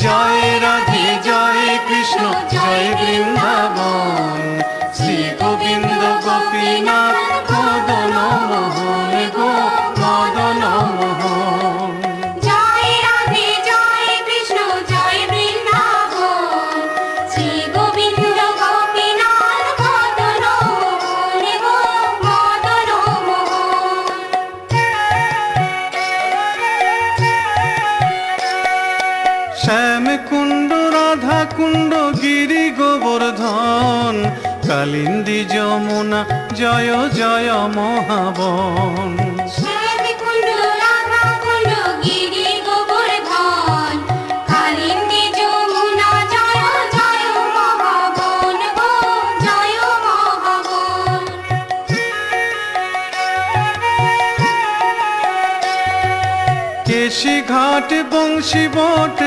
জয় রাধে জয় কৃষ্ণ জয় বৃন্দাবন, শ্রী গোবিন্দ গোপীনাথ মদন মোহন গো মদন মোহন। জয় রাধে জয় কৃষ্ণ জয় বৃন্দাবন, শ্রী গোবিন্দ গোপীনাথ মদন মোহন গো মদন মোহন। শ্যাম কুণ্ড রাধা কুণ্ড গিরি গোবর্ধন, কালিন্দী যমুনা জয় জয় মহাবন। শ্যামকুণ্ড রাধাকুণ্ড গিরি গোবর্ধন, কালিন্দী যমুনা জয় জয় মহাবন গো জয় মহাবন। কেশি ঘাট বংশী বট